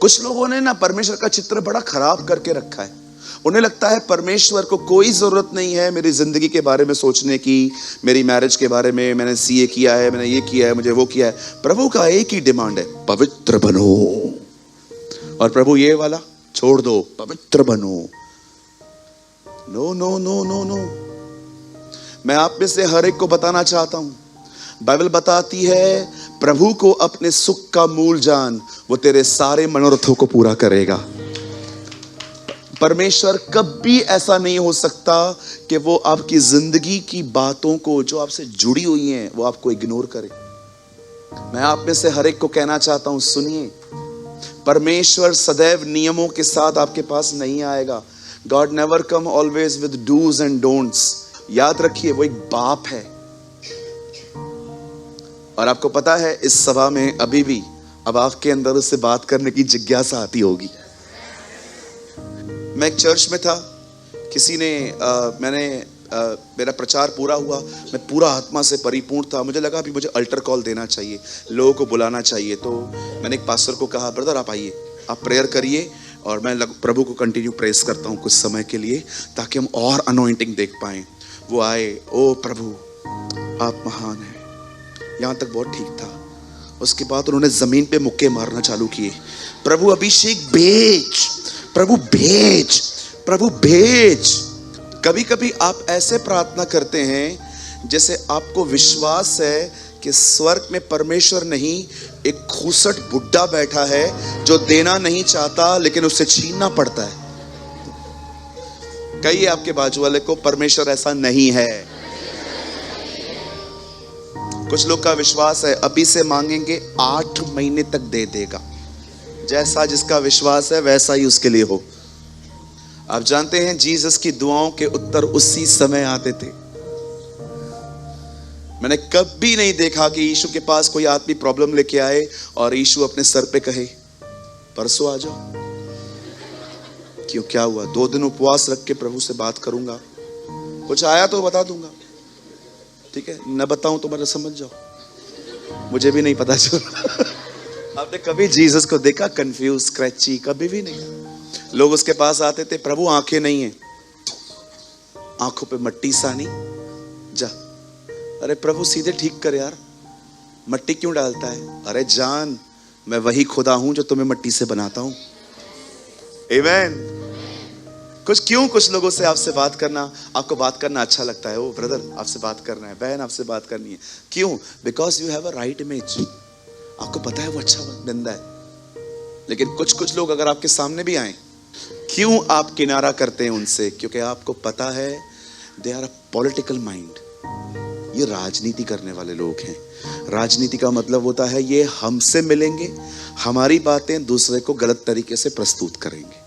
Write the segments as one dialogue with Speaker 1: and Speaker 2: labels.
Speaker 1: कुछ लोगों ने ना परमेश्वर का चित्र बड़ा खराब करके रखा है। उन्हें लगता है परमेश्वर को कोई जरूरत नहीं है मेरी जिंदगी के बारे में सोचने की, मेरी मैरिज के बारे में, मैंने सीए किया है, मैंने ये किया है, मुझे वो किया है। प्रभु का एक ही डिमांड है, पवित्र बनो। और प्रभु ये वाला छोड़ दो, पवित्र बनो। No no no no no. मैं आप में से हर एक को बताना चाहता हूं, बाइबल बताती है प्रभु को अपने सुख का मूल जान, वो तेरे सारे मनोरथों को पूरा करेगा। परमेश्वर कभी ऐसा नहीं हो सकता कि वो आपकी जिंदगी की बातों को जो आपसे जुड़ी हुई हैं वो आपको इग्नोर करे। मैं आप में से हर एक को कहना चाहता हूं, सुनिए, परमेश्वर सदैव नियमों के साथ आपके पास नहीं आएगा। God never come always with dos and don'ts. याद रखिए, वो एक बाप है। और आपको पता है इस सभा में अभी भी अब आपके अंदर उससे बात करने की जिज्ञासा आती होगी। मैं एक चर्च में था, किसी ने मेरा प्रचार पूरा हुआ, मैं पूरा आत्मा से परिपूर्ण था। मुझे लगा अभी मुझे अल्टर कॉल देना चाहिए, लोगों को बुलाना चाहिए। तो मैंने एक पास्टर को कहा, ब्रदर आप आइए, आप प्रेयर करिए और मैं प्रभु को कंटिन्यू प्रेस करता हूँ कुछ समय के लिए, ताकि हम और अनॉइंटिंग देख पाएं। वो आए, ओ प्रभु आप महान हैं। यहाँ तक बहुत ठीक था। उसके बाद उन्होंने जमीन पे मुक्के मारना चालू किए, प्रभु अभिषेक भेज, प्रभु भेज, प्रभु भेज। कभी कभी आप ऐसे प्रार्थना करते हैं जैसे आपको विश्वास है कि स्वर्ग में परमेश्वर नहीं, एक खूसट बुड्ढा बैठा है जो देना नहीं चाहता लेकिन उससे छीनना पड़ता है। कहिए आपके बाजू वाले को, परमेश्वर ऐसा नहीं है। कुछ लोग का विश्वास है अभी से मांगेंगे 8 महीने तक दे देगा। जैसा जिसका विश्वास है वैसा ही उसके लिए हो। आप जानते हैं जीसस की दुआओं के उत्तर उसी समय आते थे। मैंने कभी नहीं देखा कि यीशु के पास कोई आदमी प्रॉब्लम लेके आए और यीशु अपने सर पे कहे परसों आ जाओ। क्यों, क्या हुआ? 2 दिन उपवास रख के प्रभु से बात करूंगा, कुछ आया तो बता दूंगा, ठीक है, न बताऊं तो मेरा समझ जाओ, मुझे भी नहीं पता चल। आपने कभी जीसस को देखा कंफ्यूज, स्क्रैची? कभी भी नहीं। लोग उसके पास आते थे, प्रभु आंखें नहीं है, आंखों पे मट्टी सानी जा। अरे प्रभु सीधे ठीक कर यार, मट्टी क्यों डालता है? अरे जान, मैं वही खुदा हूं जो तुम्हें मट्टी से बनाता हूं। आमीन। कुछ लोगों से आपसे बात करना, आपको बात करना अच्छा लगता है। ओ ब्रदर आपसे बात करना है, बहन आपसे बात करनी है। क्यों? Because you have a right image. आपको पता है वो अच्छा बंदा है। लेकिन कुछ लोग अगर आपके सामने भी आए, क्यों आप किनारा करते हैं उनसे? क्योंकि आपको पता है they are a political mind. ये राजनीति करने वाले लोग हैं। राजनीति का मतलब होता है ये हमसे मिलेंगे, हमारी बातें दूसरे को गलत तरीके से प्रस्तुत करेंगे।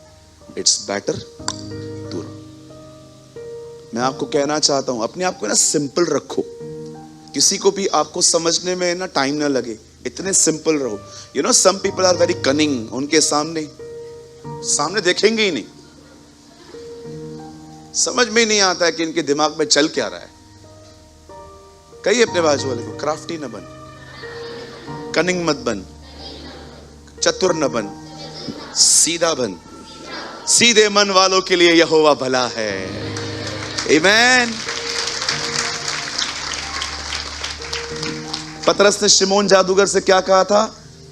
Speaker 1: इट्स बेटर दूर। मैं आपको कहना चाहता हूं, अपने आप को ना सिंपल रखो, किसी को भी आपको समझने में ना टाइम ना लगे, इतने सिंपल रहो। You know some people are very cunning, उनके सामने देखेंगे ही नहीं, समझ में ही नहीं आता है कि इनके दिमाग में चल क्या रहा है। कहिए अपने बाजू वाले को, क्राफ्टी न बन, कनिंग मत बन, चतुर न बन, सीधा बन। सीधे मन वालों के लिए यहोवा भला है। आमीन। पतरस ने शिमोन जादूगर से क्या कहा था?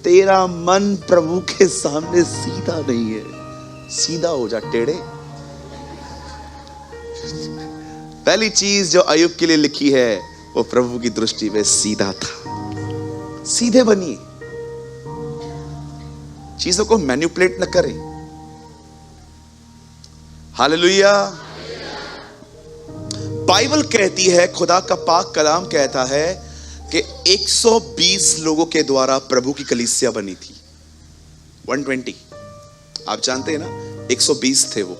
Speaker 1: तेरा मन प्रभु के सामने सीधा नहीं है, सीधा हो जा टेढ़े। पहली चीज जो अय्यूब के लिए लिखी है वो प्रभु की दृष्टि में सीधा था। सीधे बनिए, चीजों को मैनिपुलेट न करें। हालेलुया। बाइबल कहती है, खुदा का पाक कलाम कहता है कि 120 लोगों के द्वारा प्रभु की कलीसिया बनी थी। 120, आप जानते हैं ना, 120 थे वो।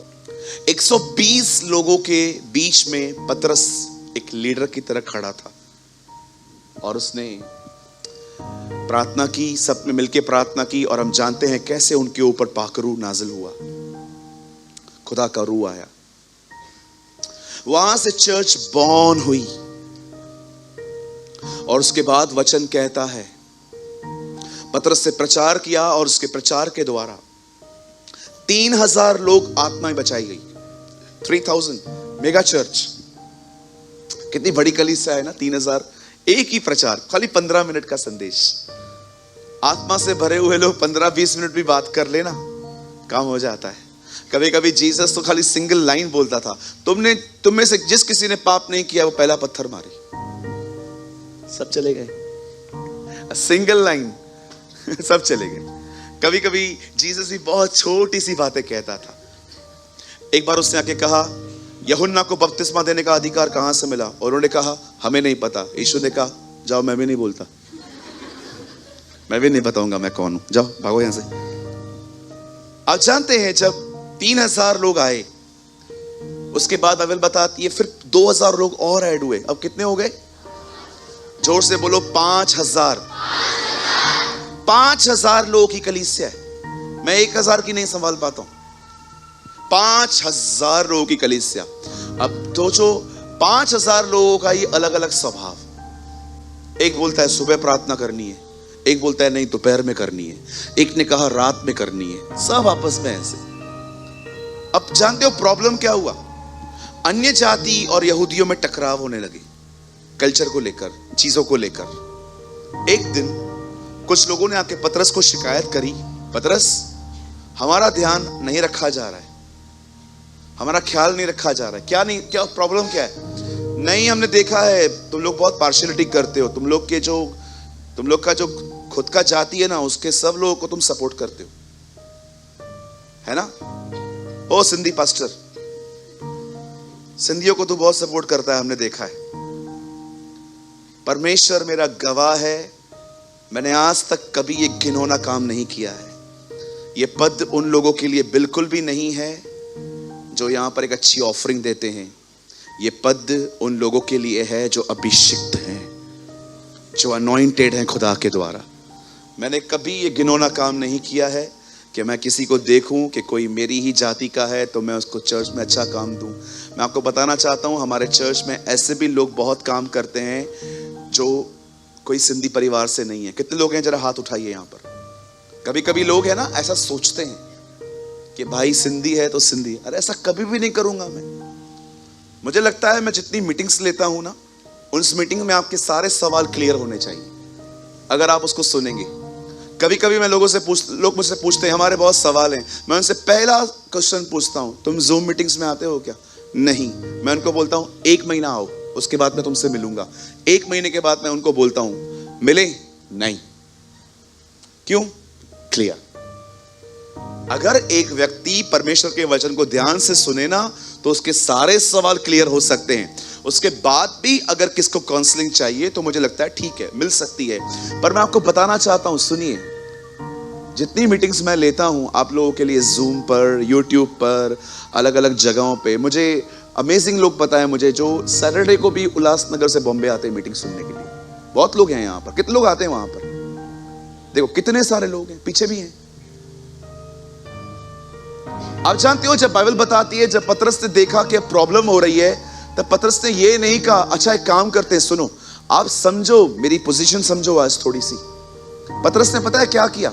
Speaker 1: 120 लोगों के बीच में पतरस एक लीडर की तरह खड़ा था और उसने प्रार्थना की, सब ने मिलकर प्रार्थना की। और हम जानते हैं कैसे उनके ऊपर पाकरू नाजिल हुआ, खुदा का रूह आया, वहां से चर्च बॉर्न हुई। और उसके बाद वचन कहता है पतरस से प्रचार किया और उसके प्रचार के द्वारा 3,000 लोग आत्माएं बचाई गई। 3,000 मेगा चर्च, कितनी बड़ी कलीसिया है ना। 3,000 एक ही प्रचार, खाली 15 मिनट का संदेश। आत्मा से भरे हुए लोग 15-20 मिनट भी बात कर लेना, काम हो जाता है। कभी कभी जीसस तो खाली सिंगल लाइन बोलता था, तुम में से जिस किसी ने पाप नहीं किया वो पहला पत्थर मारे, सब चले गए। सिंगल लाइन सब चले गए। कभी कभी जीसस भी बहुत छोटी सी बातें कहता था। एक बार उसने आके कहा, यूहन्ना को बपतिस्मा देने का अधिकार कहां से मिला? और उन्होंने कहा, हमें नहीं पता। यीशु ने कहा, जाओ, मैं भी नहीं बोलता, मैं भी नहीं बताऊंगा मैं कौन हूं, जाओ भागो यहां से। आप जानते हैं जब 3,000 लोग आए, उसके बाद बाइबल बताती है फिर 2,000 लोग और ऐड हुए। अब कितने हो गए? जोर से बोलो, 5,000। 5,000 लोगों की कलीसिया है। मैं 1,000 की नहीं संभाल पाता हूं, 5,000 लोगों की कलीसिया। अब तो जो 5,000 लोगों का ये अलग अलग स्वभाव। एक बोलता है सुबह प्रार्थना करनी है, एक बोलता है नहीं दोपहर में करनी है, एक ने कहा रात में करनी है, सब आपस में ऐसे। अब जानते हो प्रॉब्लम क्या हुआ? अन्य जाति और यहूदियों में टकराव होने लगे, कल्चर को लेकर, चीजों को लेकर। एक दिन कुछ लोगों ने आके पतरस को शिकायत करी, पतरस हमारा ध्यान नहीं रखा जा रहा है, हमारा ख्याल नहीं रखा जा रहा है। क्या प्रॉब्लम क्या है? नहीं, हमने देखा है तुम लोग बहुत पार्शियलिटी करते हो, तुम लोग का जो खुद का जाति है ना, उसके सब लोगों को तुम सपोर्ट करते हो, है ना? ओ सिंधी पास्टर, सिंधियों को तू बहुत सपोर्ट करता है, हमने देखा है। परमेश्वर मेरा गवाह है, मैंने आज तक कभी ये घिनौना काम नहीं किया है। ये पद उन लोगों के लिए बिल्कुल भी नहीं है जो यहां पर एक अच्छी ऑफरिंग देते हैं। ये पद उन लोगों के लिए है जो अभिषिक्त हैं, जो अनॉइंटेड हैं खुदा के द्वारा। मैंने कभी ये घिनौना काम नहीं किया है कि मैं किसी को देखूं कि कोई मेरी ही जाति का है तो मैं उसको चर्च में अच्छा काम दूं। मैं आपको बताना चाहता हूं, हमारे चर्च में ऐसे भी लोग बहुत काम करते हैं जो कोई सिंधी परिवार से नहीं है। कितने लोग हैं? जरा हाथ उठाइए यहां पर। कभी कभी लोग है ना ऐसा सोचते हैं कि भाई सिंधी है तो सिंधी। अरे ऐसा कभी भी नहीं करूंगा मैं। मुझे लगता है मैं जितनी मीटिंग्स लेता हूं ना, उस मीटिंग में आपके सारे सवाल क्लियर होने चाहिए अगर आप उसको सुनेंगे। कभी कभी मैं लोग मुझसे पूछते हैं, हमारे बहुत सवाल हैं, मैं उनसे पहला क्वेश्चन पूछता हूं, तुम जूम मीटिंग्स में आते हो क्या? नहीं। मैं उनको बोलता हूं 1 महीना आओ, उसके बाद मैं तुमसे मिलूंगा। 1 महीने के बाद मैं उनको बोलता हूं मिले? नहीं। क्यों? क्लियर। अगर एक व्यक्ति परमेश्वर के वचन को ध्यान से सुने ना, तो उसके सारे सवाल क्लियर हो सकते हैं। उसके बाद भी अगर किसको काउंसलिंग चाहिए तो मुझे लगता है ठीक है, मिल सकती है। पर मैं आपको बताना चाहता हूं, सुनिए, जितनी मीटिंग्स मैं लेता हूं आप लोगों के लिए, जूम पर, यूट्यूब पर, अलग अलग जगहों पे, मुझे अमेजिंग लोग पता है मुझे जो सैटरडे को भी उल्लासनगर से बॉम्बे आते हैं मीटिंग सुनने के लिए। बहुत लोग हैं यहाँ पर। कितने लोग आते हैं वहां पर? देखो कितने सारे लोग हैं, पीछे भी हैं। आप जानते हो जब बाइबल बताती है, जब पतरस ने देखा कि प्रॉब्लम हो रही है, तब पतरस ने ये नहीं कहा अच्छा एक काम करते हैं, सुनो आप समझो, मेरी पोजीशन समझो आज थोड़ी सी। पतरस ने पता है क्या किया?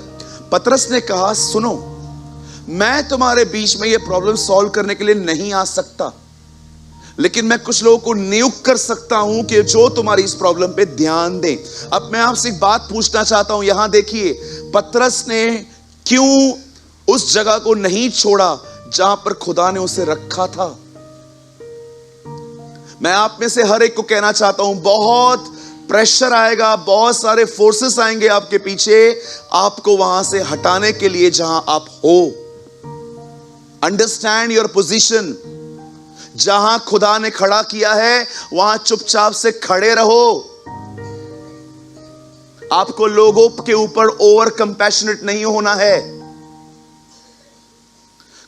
Speaker 1: पतरस ने कहा सुनो, मैं तुम्हारे बीच में ये प्रॉब्लम सॉल्व करने के लिए नहीं आ सकता, लेकिन मैं कुछ लोगों को नियुक्त कर सकता हूं कि जो तुम्हारी इस प्रॉब्लम पे ध्यान दें। अब मैं आपसे एक बात पूछना चाहता हूं, यहां देखिए पतरस ने क्यों उस जगह को नहीं छोड़ा जहां पर खुदा ने उसे रखा था। मैं आप में से हर एक को कहना चाहता हूं, बहुत प्रेशर आएगा, बहुत सारे फोर्सेस आएंगे आपके पीछे, आपको वहां से हटाने के लिए जहां आप हो। Understand your position. जहां खुदा ने खड़ा किया है वहां चुपचाप से खड़े रहो। आपको लोगों के ऊपर ओवर कंपैशनेट नहीं होना है।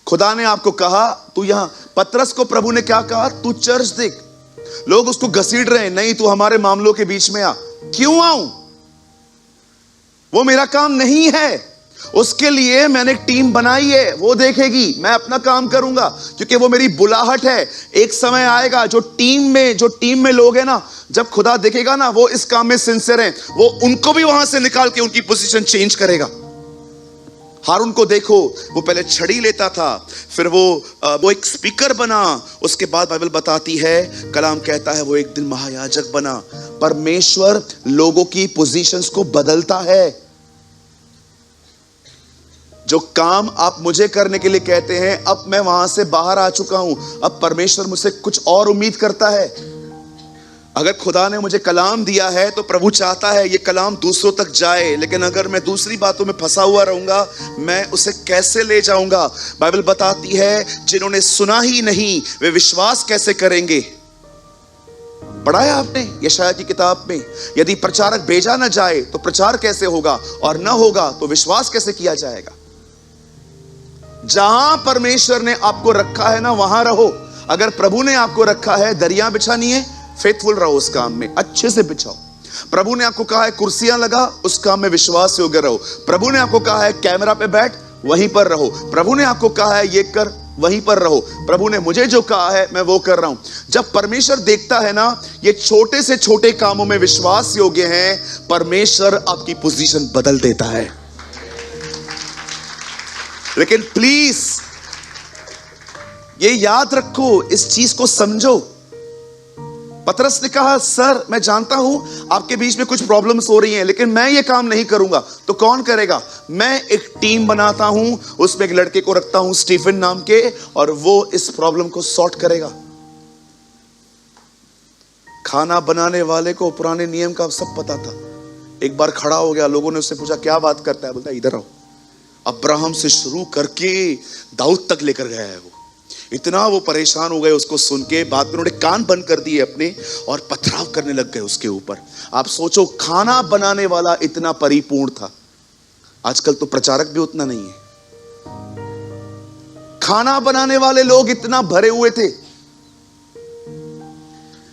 Speaker 1: खुदा ने आपको कहा तू यहां, पतरस को प्रभु ने क्या कहा? तू चर्च देख। लोग उसको घसीट रहे हैं, नहीं तू हमारे मामलों के बीच में आ। क्यों आऊं? वो मेरा काम नहीं है। उसके लिए मैंने एक टीम बनाई है, वो देखेगी, मैं अपना काम करूंगा क्योंकि वो मेरी बुलाहट है। एक समय आएगा जो टीम में लोग हैं ना, जब खुदा देखेगा ना वो इस काम में सिंसियर हैं, वो उनको भी वहां से निकाल के उनकी पोजीशन चेंज करेगा। हारून को देखो, वो पहले छड़ी लेता था, फिर वो एक स्पीकर बना, उसके बाद बाइबल बताती है, कलाम कहता है वो एक दिन महायाजक बना। परमेश्वर लोगों की पोजीशंस को बदलता है। जो काम आप मुझे करने के लिए कहते हैं, अब मैं वहां से बाहर आ चुका हूं, अब परमेश्वर मुझसे कुछ और उम्मीद करता है। अगर खुदा ने मुझे कलाम दिया है तो प्रभु चाहता है ये कलाम दूसरों तक जाए, लेकिन अगर मैं दूसरी बातों में फंसा हुआ रहूंगा, मैं उसे कैसे ले जाऊंगा? बाइबल बताती है जिन्होंने सुना ही नहीं वे विश्वास कैसे करेंगे? पढ़ा है आपने यशायाह की किताब में, यदि प्रचारक भेजा ना जाए तो प्रचार कैसे होगा, और ना होगा तो विश्वास कैसे किया जाएगा? जहां परमेश्वर ने आपको रखा है ना, वहां रहो। अगर प्रभु ने आपको रखा है दरिया बिछानी है, फेथफुल रहो उस काम में, अच्छे से बिछाओ। प्रभु ने आपको कहा है कुर्सियां लगा, उस काम में विश्वास योग्य रहो। प्रभु ने आपको कहा है कैमरा पे बैठ, वहीं पर रहो। प्रभु ने आपको कहा है ये कर, वहीं पर रहो। प्रभु ने मुझे जो कहा है मैं वो कर रहा हूं। जब परमेश्वर देखता है ना ये छोटे से छोटे कामों में विश्वास योग्य हैं, परमेश्वर आपकी पोजीशन बदल देता है। लेकिन प्लीज ये याद रखो, इस चीज को समझो। पतरस ने कहा सर मैं जानता हूं आपके बीच में कुछ प्रॉब्लम्स हो रही हैं, लेकिन मैं ये काम नहीं करूंगा तो कौन करेगा? मैं एक टीम बनाता हूं, उसमें एक लड़के को रखता हूं स्टीफन नाम के, और वो इस प्रॉब्लम को सॉर्ट करेगा। खाना बनाने वाले को पुराने नियम का सब पता था। एक बार खड़ा हो गया, लोगों ने उससे पूछा क्या बात करता है? बोलता है इधर आओ। अब्राहम से शुरू करके दाऊद तक लेकर गया है वो। इतना वो परेशान हो गए उसको सुन के, बाद में उन्होंने कान बंद कर दिए अपने और पथराव करने लग गए उसके ऊपर। आप सोचो, खाना बनाने वाला इतना परिपूर्ण था। आजकल तो प्रचारक भी उतना नहीं है। खाना बनाने वाले लोग इतना भरे हुए थे।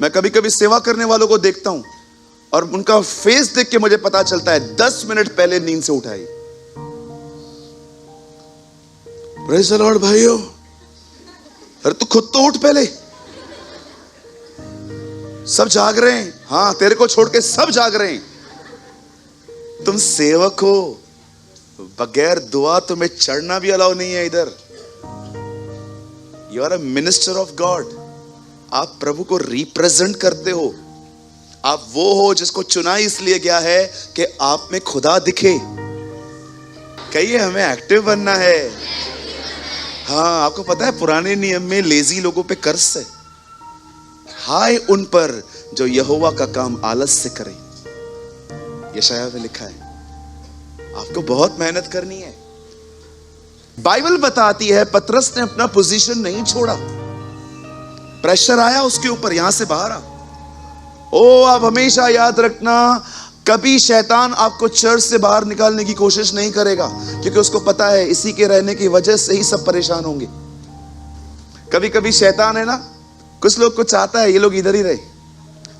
Speaker 1: मैं कभी कभी सेवा करने वालों को देखता हूं और उनका फेस देख के मुझे पता चलता है 10 मिनट पहले नींद से उठाई। प्रेज़ द लॉर्ड भाइयों, अरे तू खुद तो उठ पहले। सब जाग रहे हैं, हाँ तेरे को छोड़ के सब जाग रहे हैं। तुम सेवक हो, बगैर दुआ तुम्हें चढ़ना भी अलाउ नहीं है इधर। You are a minister of God. आप प्रभु को रिप्रेजेंट करते हो। आप वो हो जिसको चुना इसलिए गया है कि आप में खुदा दिखे। कहिए हमें एक्टिव बनना है। हाँ, आपको पता है पुराने नियम में लेजी लोगों पे कर्ज है। हाय उन पर जो यहोवा का काम आलस से करे। यशायाह में लिखा है। आपको बहुत मेहनत करनी है। बाइबल बताती है पतरस ने अपना पोजीशन नहीं छोड़ा। प्रेशर आया उसके ऊपर, यहां से बाहर आ। ओ आप हमेशा याद रखना, कभी शैतान आपको चर्च से बाहर निकालने की कोशिश नहीं करेगा, क्योंकि उसको पता है इसी के रहने की वजह से ही सब परेशान होंगे। कभी कभी शैतान है ना, कुछ लोग को चाहता है ये लोग इधर ही रहे।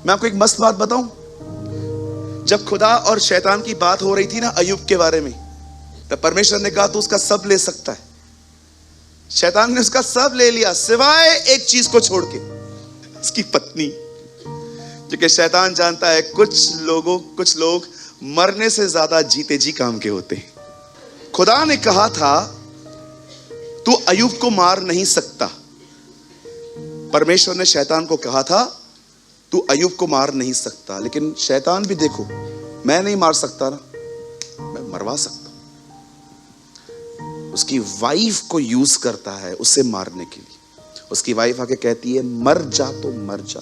Speaker 1: मैं आपको एक मस्त बात बताऊं, जब खुदा और शैतान की बात हो रही थी ना अय्यूब के बारे में, तब परमेश्वर ने कहा तू उसका सब ले सकता है। शैतान ने उसका सब ले लिया सिवाय एक चीज को छोड़ के, उसकी पत्नी। क्योंकि शैतान जानता है कुछ लोग मरने से ज्यादा जीते जी काम के होते हैं। खुदा ने कहा था तू अय्यूब को मार नहीं सकता। परमेश्वर ने शैतान को कहा था तू अय्यूब को मार नहीं सकता। लेकिन शैतान भी देखो, मैं नहीं मार सकता ना, मैं मरवा सकता। उसकी वाइफ को यूज करता है उसे मारने के लिए। उसकी वाइफ आके कहती है मर जा तो मर जा,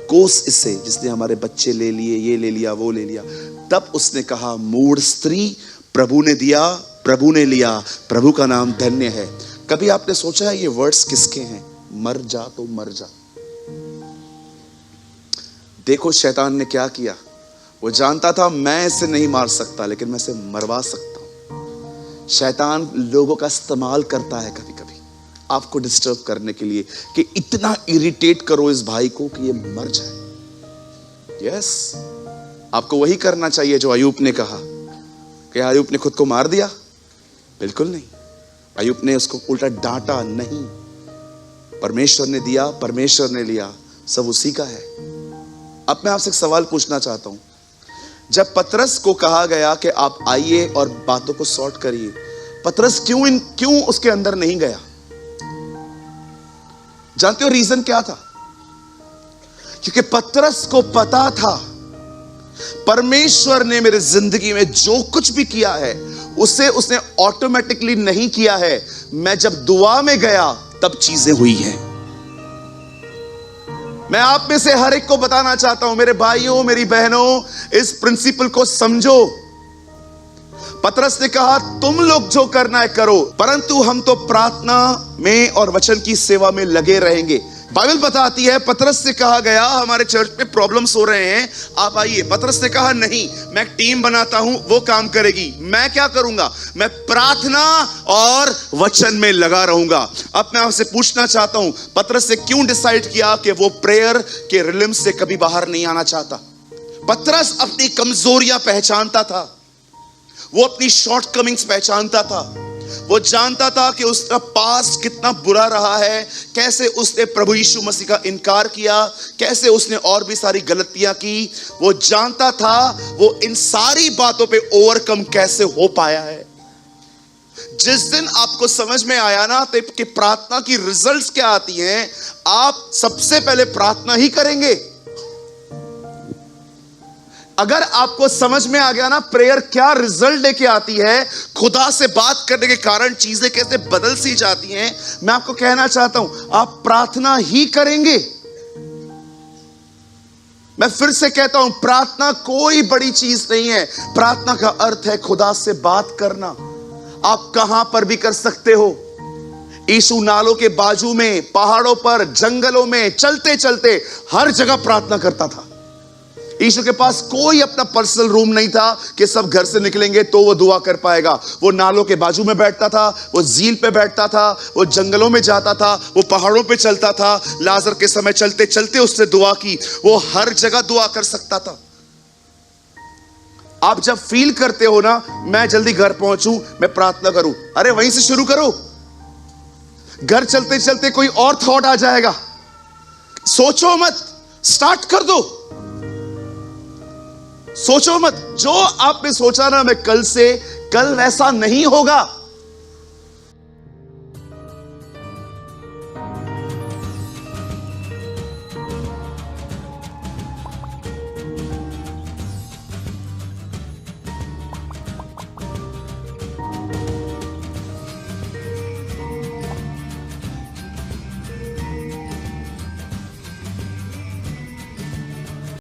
Speaker 1: कोस इससे जिसने हमारे बच्चे ले लिए, ये ले लिया, वो ले लिया। तब उसने कहा मूढ़ स्त्री, प्रभु ने दिया प्रभु ने लिया, प्रभु का नाम धन्य है। कभी आपने सोचा है ये वर्ड्स किसके हैं? मर जा तो मर जा। देखो शैतान ने क्या किया। वो जानता था मैं इसे नहीं मार सकता, लेकिन मैं इसे मरवा सकता हूं। शैतान लोगों का इस्तेमाल करता है कभी कभी आपको डिस्टर्ब करने के लिए, कि इतना इरिटेट करो इस भाई को कि ये मर जाए। यस, आपको वही करना चाहिए जो अय्यूब ने कहा। कि अय्यूब ने खुद को मार दिया? बिल्कुल नहीं। अय्यूब ने उसको उल्टा डांटा नहीं। परमेश्वर ने दिया, परमेश्वर ने लिया, सब उसी का है। अब मैं आपसे एक सवाल पूछना चाहता हूं। जब पतरस को कहा गया कि आप आइए और बातों को सॉर्ट करिए, पतरस क्यों उसके अंदर नहीं गया? जानते हो रीजन क्या था? क्योंकि पतरस को पता था परमेश्वर ने मेरे जिंदगी में जो कुछ भी किया है उसे उसने ऑटोमेटिकली नहीं किया है। मैं जब दुआ में गया तब चीजें हुई हैं। मैं आप में से हर एक को बताना चाहता हूं, मेरे भाइयों मेरी बहनों, इस प्रिंसिपल को समझो। पतरस ने कहा तुम लोग जो करना है करो, परंतु हम तो प्रार्थना में और वचन की सेवा में लगे रहेंगे। बाइबल बताती है पतरस से कहा गया हमारे चर्च में प्रॉब्लम्स हो रहे हैं, आप आइए। पतरस ने कहा नहीं, मैं एक टीम बनाता हूं, वो काम करेगी। मैं क्या करूंगा? मैं प्रार्थना और वचन में लगा रहूंगा। अब मैं आपसे पूछना चाहता हूं, पतरस ने क्यों डिसाइड किया कि वो प्रेयर के रिलम से कभी बाहर नहीं आना चाहता? पतरस अपनी कमजोरियां पहचानता था, वो अपनी शॉर्टकमिंग्स पहचानता था। वो जानता था कि उसका पास्ट कितना बुरा रहा है, कैसे उसने प्रभु यीशु मसीह का इनकार किया, कैसे उसने और भी सारी गलतियां की। वो जानता था वो इन सारी बातों पे ओवरकम कैसे हो पाया है। जिस दिन आपको समझ में आया ना कि प्रार्थना की रिजल्ट्स क्या आती हैं, आप सबसे पहले प्रार्थना ही करेंगे। अगर आपको समझ में आ गया ना प्रेयर क्या रिजल्ट लेके आती है, खुदा से बात करने के कारण चीजें कैसे बदल सी जाती हैं, मैं आपको कहना चाहता हूं आप प्रार्थना ही करेंगे। मैं फिर से कहता हूं, प्रार्थना कोई बड़ी चीज नहीं है। प्रार्थना का अर्थ है खुदा से बात करना। आप कहां पर भी कर सकते हो। यीशु नालों के बाजू में, पहाड़ों पर, जंगलों में चलते चलते हर जगह प्रार्थना करता था। यीशु के पास कोई अपना पर्सनल रूम नहीं था कि सब घर से निकलेंगे तो वो दुआ कर पाएगा। वो नालों के बाजू में बैठता था, वो झील पे बैठता था, वो जंगलों में जाता था, वो पहाड़ों पे चलता था। लाजर के समय चलते चलते उसने दुआ की। वो हर जगह दुआ कर सकता था। आप जब फील करते हो ना मैं जल्दी घर पहुंचूं, मैं प्रार्थना करूं, अरे वहीं से शुरू करो। घर चलते चलते कोई और थॉट आ जाएगा, सोचो मत, स्टार्ट कर दो। सोचो मत, जो आपने सोचा ना मैं कल वैसा नहीं होगा।